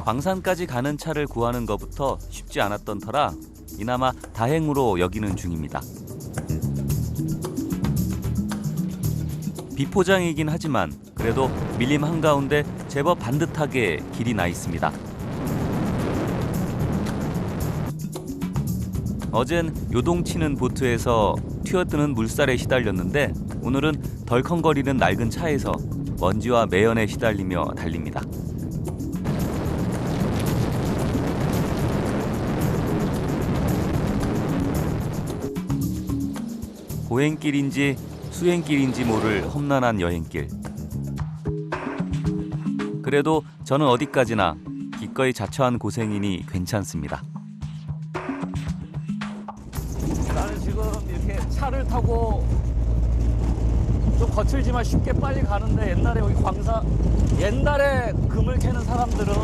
광산까지 가는 차를 구하는 것부터 쉽지 않았던 터라 이나마 다행으로 여기는 중입니다. 비포장이긴 하지만 그래도 밀림 한가운데 제법 반듯하게 길이 나 있습니다. 어젠 요동치는 보트에서 튀어드는 물살에 시달렸는데 오늘은 덜컹거리는 낡은 차에서 먼지와 매연에 시달리며 달립니다. 고행길인지 수행길인지 모를 험난한 여행길. 그래도 저는 어디까지나 기꺼이 자처한 고생이니 괜찮습니다. 나는 지금 이렇게 차를 타고 좀 거칠지만 쉽게 빨리 가는데 옛날에 여기 옛날에 금을 캐는 사람들은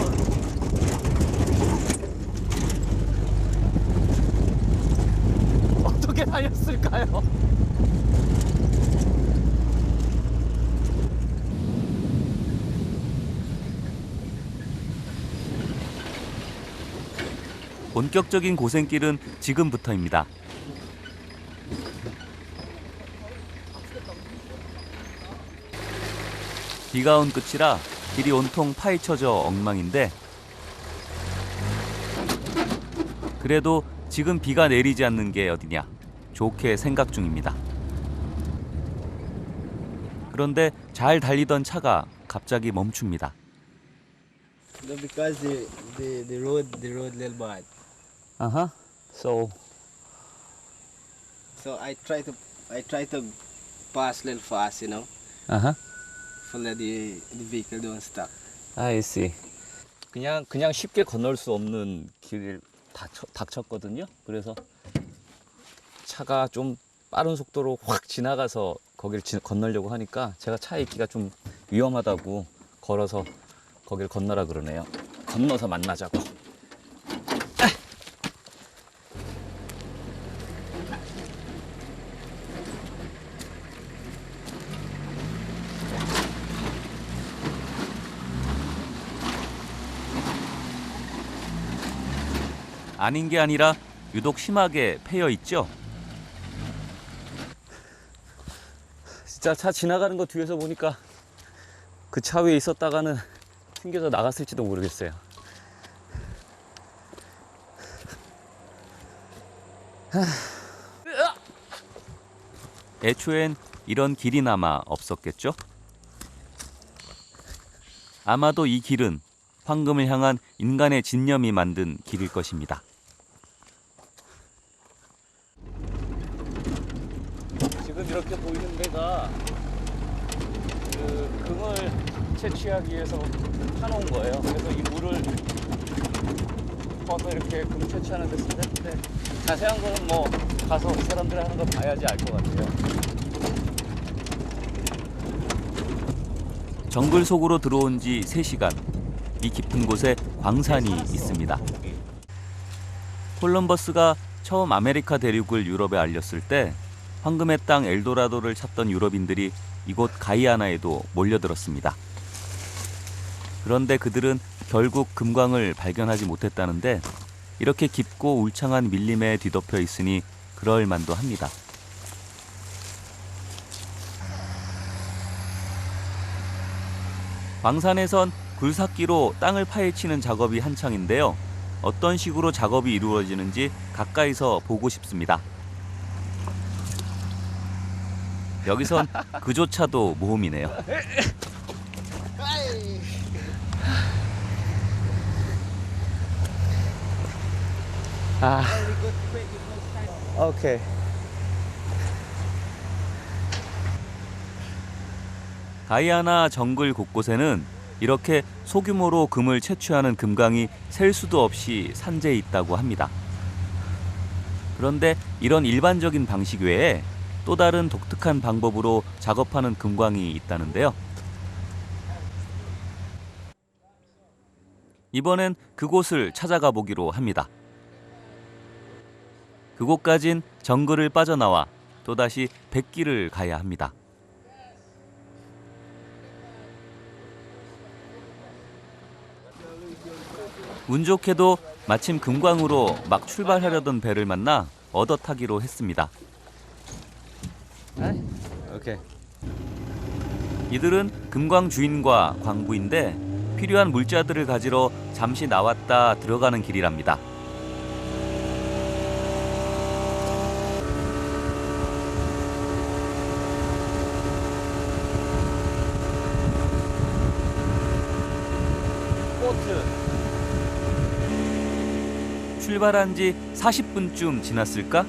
어떻게 다녔을까요? 본격적인 고생길은 지금부터입니다. 비가 온 끝이라 길이 온통 파헤쳐져 엉망인데 그래도 지금 비가 내리지 않는 게 어디냐 좋게 생각 중입니다. 그런데 잘 달리던 차가 갑자기 멈춥니다. Because the road little bad. So So I try to pass little fast, for the vehicle don't stop. I see. 그냥 쉽게 건널 수 없는 길을 닥쳤거든요. 그래서 차가 좀 빠른 속도로 확 지나가서 거기를 건너려고 하니까 제가 차에 있기가 좀 위험하다고 걸어서 거기를 건너라 그러네요. 건너서 만나자고. 아닌 게 아니라 유독 심하게 패여 있죠. 진짜 차 지나가는 거 뒤에서 보니까 그 차 위에 있었다가는 튕겨서 나갔을지도 모르겠어요. 애초엔 이런 길이나마 없었겠죠? 아마도 이 길은 황금을 향한 인간의 집념이 만든 길일 것입니다. 지금 이렇게 보이는 데가 그 금을 채취하기 위해서 파놓은 거예요. 그래서 이 물을 퍼서 이렇게 금 채취하는 데 쓰는데 자세한 거는 뭐 가서 이 사람들이 하는 거 봐야지 알 것 같아요. 정글 속으로 들어온 지 3시간. 이 깊은 곳에 광산이 있습니다. 콜럼버스가 처음 아메리카 대륙을 유럽에 알렸을 때 황금의 땅 엘도라도를 찾던 유럽인들이 이곳 가이아나에도 몰려들었습니다. 그런데 그들은 결국 금광을 발견하지 못했다는데 이렇게 깊고 울창한 밀림에 뒤덮여 있으니 그럴 만도 합니다. 광산에선 굴삭기로 땅을 파헤치는 작업이 한창인데요. 어떤 식으로 작업이 이루어지는지 가까이서 보고 싶습니다. 여기선 그조차도 모험이네요. 오케이. 가이아나 정글 곳곳에는 이렇게 소규모로 금을 채취하는 금강이 셀 수도 없이 산재해 있다고 합니다. 그런데 이런 일반적인 방식 외에 또 다른 독특한 방법으로 작업하는 금광이 있다는데요. 이번엔 그곳을 찾아가 보기로 합니다. 그곳까진 정글을 빠져나와 또다시 백길을 가야 합니다. 운 좋게도 마침 금광으로 막 출발하려던 배를 만나 얻어 타기로 했습니다. 오케이. 이들은 금광 주인과 광부인데 필요한 물자들을 가지러 잠시 나왔다 들어가는 길이랍니다. 출발한 지 40분쯤 지났을까?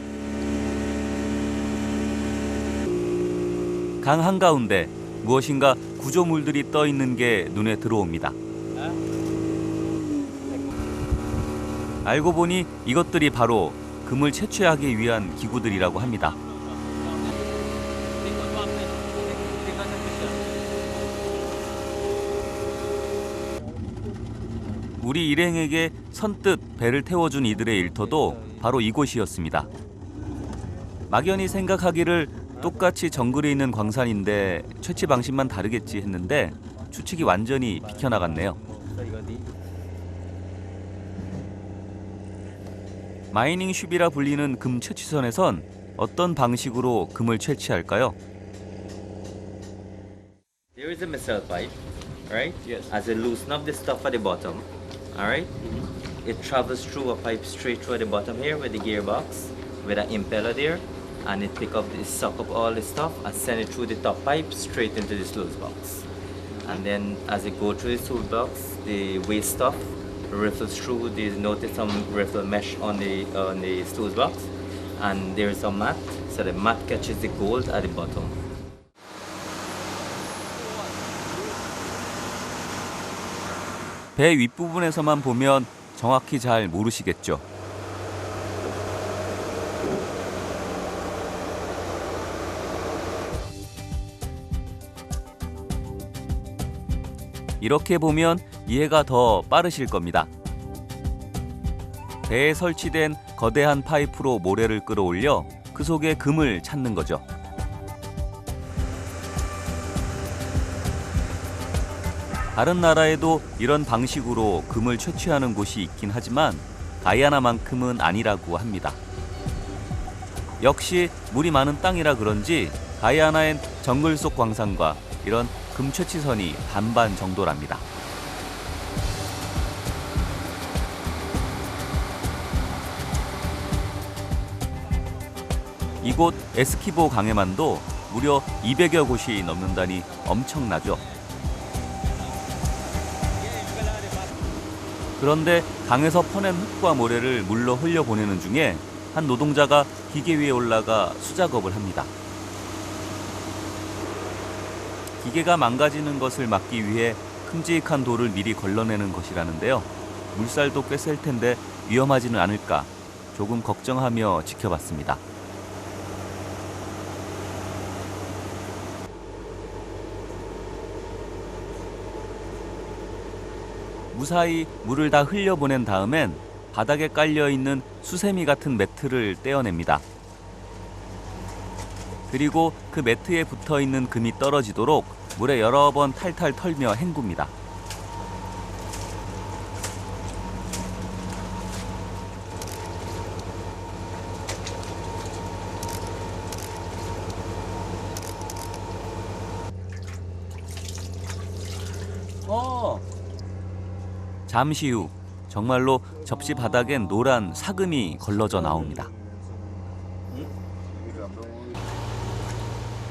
강 한가운데 무엇인가 구조물들이 떠 있는 게 눈에 들어옵니다. 알고 보니 이것들이 바로 금을 채취하기 위한 기구들이라고 합니다. 우리 일행에게 선뜻 배를 태워준 이들의 일터도 바로 이곳이었습니다. 막연히 생각하기를 똑같이 정글에 있는 광산인데 채취 방식만 다르겠지 했는데 추측이 완전히 비켜나갔네요. 마이닝 쉽이라 불리는 금 채취선에선 어떤 방식으로 금을 채취할까요? There is a missile pipe, right? Yes. As it loosen up the stuff at the bottom, all right? It travels through a pipe straight through at the bottom here with the gearbox, with an impeller there, and it suck up all the stuff and send it through the top pipe straight into the sluice box. And then as it go through the sluice box, the waste stuff riffles through. There's notice some riffle mesh on the sluice box, and there's a mat, so the mat catches the gold at the bottom. 배 윗부분에서만 보면 정확히 잘 모르시겠죠. 이렇게 보면 이해가 더 빠르실 겁니다. 배에 설치된 거대한 파이프로 모래를 끌어올려 그 속에 금을 찾는 거죠. 다른 나라에도 이런 방식으로 금을 채취하는 곳이 있긴 하지만 가이아나만큼은 아니라고 합니다. 역시 물이 많은 땅이라 그런지 가이아나엔 정글 속 광산과 이런 금 채취선이 반반 정도랍니다. 이곳 에스키보 강에만도 무려 200여 곳이 넘는다니 엄청나죠. 그런데 강에서 퍼낸 흙과 모래를 물로 흘려보내는 중에 한 노동자가 기계 위에 올라가 수작업을 합니다. 기계가 망가지는 것을 막기 위해 큼직한 돌을 미리 걸러내는 것이라는데요. 물살도 꽤 셀 텐데 위험하지는 않을까 조금 걱정하며 지켜봤습니다. 무사히 물을 다 흘려보낸 다음엔 바닥에 깔려있는 수세미 같은 매트를 떼어냅니다. 그리고 그 매트에 붙어있는 금이 떨어지도록 물에 여러 번 탈탈 털며 헹굽니다. 잠시 후 정말로 접시 바닥엔 노란 사금이 걸러져 나옵니다.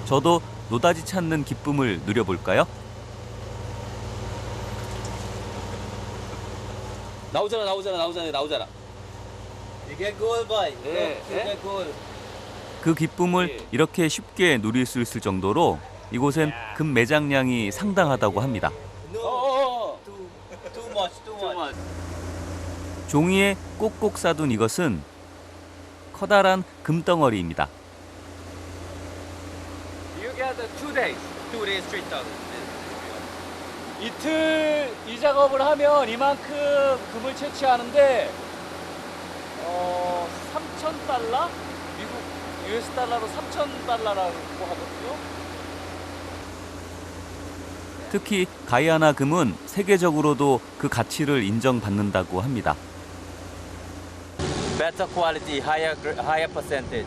저도 노다지 찾는 기쁨을 누려볼까요? 나오잖아. You get gold, boy. Yeah, You get gold. 그 기쁨을 이렇게 쉽게 누릴 수 있을 정도로 이곳엔 금 매장량이 상당하다고 합니다. No. Too much. 종이에 꼭꼭 싸둔 이것은 커다란 금덩어리입니다. You get 2 days. 2 days straight down. 이틀 이 작업을 하면 이만큼 금을 채취하는데 3,000달러? 미국 US 달러로 3,000달러라고 하거든요. 특히 가이아나 금은 세계적으로도 그 가치를 인정받는다고 합니다. Better quality, higher percentage.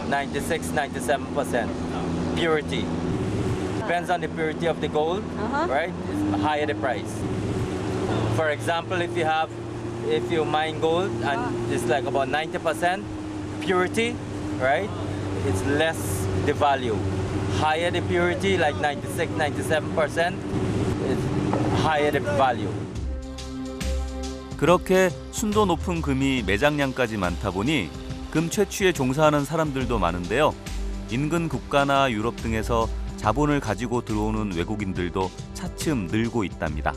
96, 97% purity. Depends on the purity of the gold, right? It's higher the price. For example, if you mine gold and it's like about 90% purity, right? It's less the value. Higher the purity, like 96, 97%, it's higher the value. 그렇게 순도 높은 금이 매장량까지 많다 보니 금 채취에 종사하는 사람들도 많은데요. 인근 국가나 유럽 등에서 자본을 가지고 들어오는 외국인들도 차츰 늘고 있답니다.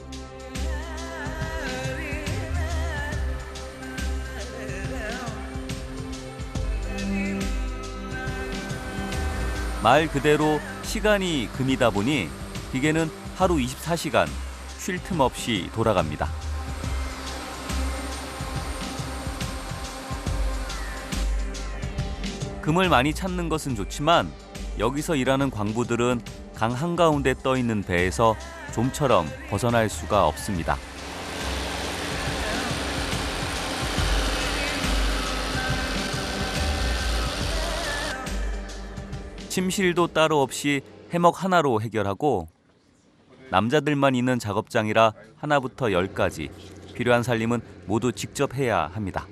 말 그대로 시간이 금이다 보니 기계는 하루 24시간 쉴 틈 없이 돌아갑니다. 금을 많이 찾는 것은 좋지만 여기서 일하는 광부들은 강 한가운데 떠 있는 배에서 좀처럼 벗어날 수가 없습니다. 침실도 따로 없이 해먹 하나로 해결하고 남자들만 있는 작업장이라 하나부터 10까지 필요한 살림은 모두 직접 해야 합니다.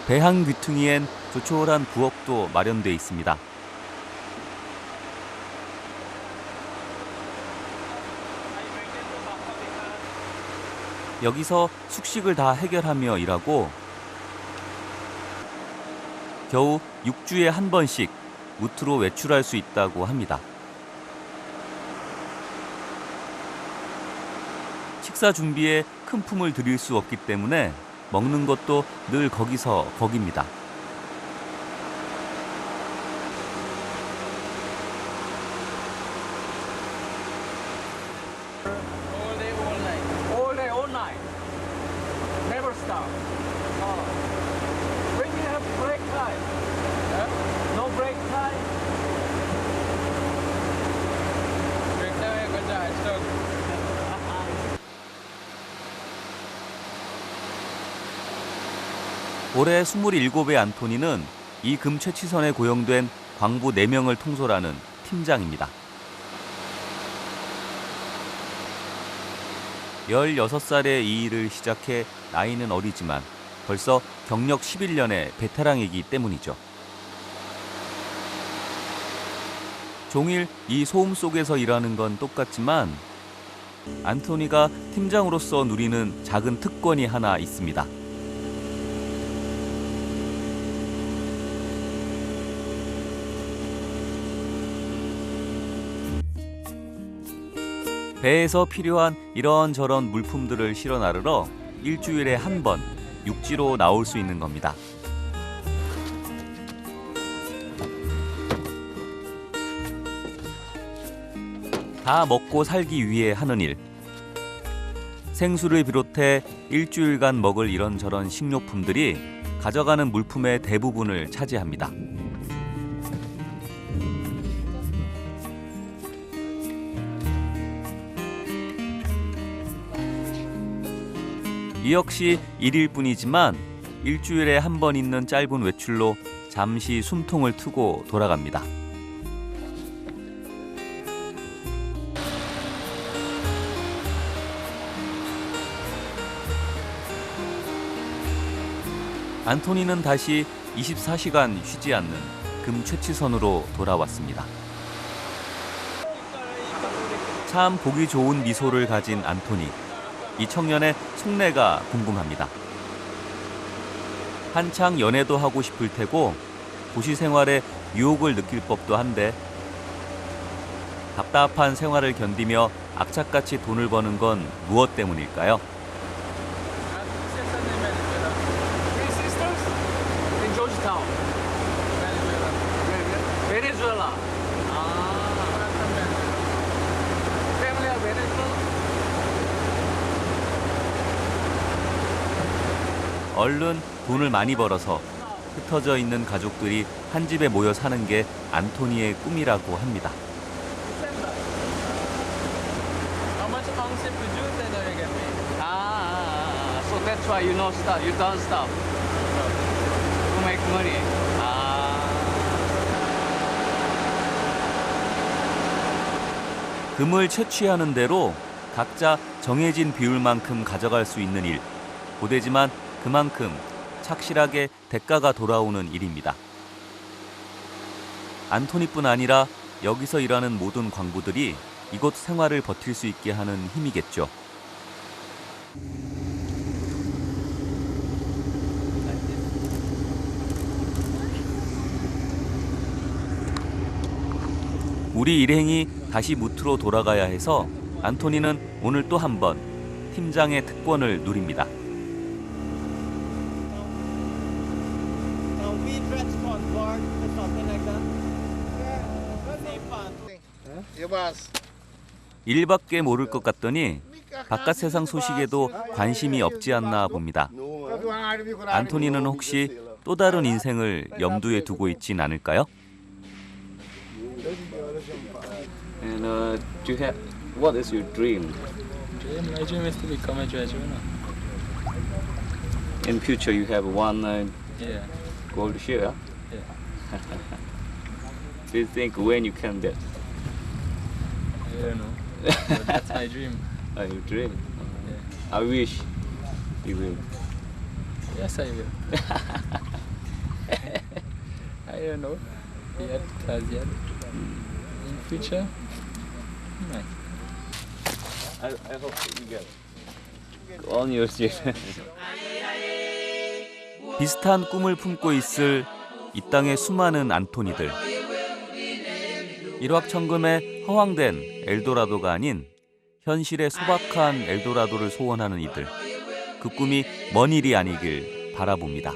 배항 귀퉁이엔 조촐한 부엌도 마련돼 있습니다. 여기서 숙식을 다 해결하며 일하고 겨우 6주에 한 번씩 무트로 외출할 수 있다고 합니다. 식사 준비에 큰 품을 들일 수 없기 때문에 먹는 것도 늘 거기서 거깁니다. All day, all night. Never stop. When you have break time, no break time. Break time kerja stop. 올해 27의 안토니는 이 금 채취선에 고용된 광부 4명을 통솔하는 팀장입니다. 16살에 이 일을 시작해 나이는 어리지만 벌써 경력 11년의 베테랑이기 때문이죠. 종일 이 소음 속에서 일하는 건 똑같지만 안토니가 팀장으로서 누리는 작은 특권이 하나 있습니다. 배에서 필요한 이런저런 물품들을 실어 나르러 일주일에 한 번 육지로 나올 수 있는 겁니다. 다 먹고 살기 위해 하는 일. 생수를 비롯해 일주일간 먹을 이런저런 식료품들이 가져가는 물품의 대부분을 차지합니다. 이 역시 일일 뿐이지만 일주일에 한 번 있는 짧은 외출로 잠시 숨통을 트고 돌아갑니다. 안토니는 다시 24시간 쉬지 않는 금 채취선으로 돌아왔습니다. 참 보기 좋은 미소를 가진 안토니. 이 청년의 속내가 궁금합니다. 한창 연애도 하고 싶을 테고 도시 생활에 유혹을 느낄 법도 한데 답답한 생활을 견디며 악착같이 돈을 버는 건 무엇 때문일까요? 얼른 돈을 많이 벌어서 흩어져 있는 가족들이 한 집에 모여 사는 게 안토니의 꿈이라고 합니다. How much ounce you produce and you get paid? So that's why you don't stop to make money. 금을 채취하는 대로 각자 정해진 비율만큼 가져갈 수 있는 일. 고되지만 그만큼 착실하게 대가가 돌아오는 일입니다. 안토니뿐 아니라 여기서 일하는 모든 광부들이 이곳 생활을 버틸 수 있게 하는 힘이겠죠. 우리 일행이 다시 무트로 돌아가야 해서 안토니는 오늘 또 한 번 팀장의 특권을 누립니다. We transport board or something like that. 일밖에 모를 것 같더니 바깥 세상 소식에도 관심이 없지 않나 봅니다. 안토니는 혹시 또 다른 인생을 염두에 두고 있진 않을까요? And do you have what is your dream? My dream is to become a judge. In future, you have one Yeah. gold share. Yeah. Do you think when you can get I don't know. But that's my dream. your dream? Yeah. I wish you will. Yes, I will. I don't know yet, as yet. In future, might. I hope you get on your dream. 비슷한 꿈을 품고 있을 이 땅의 수많은 안토니들. 일확천금에 허황된 엘도라도가 아닌 현실의 소박한 엘도라도를 소원하는 이들. 그 꿈이 먼 일이 아니길 바라봅니다.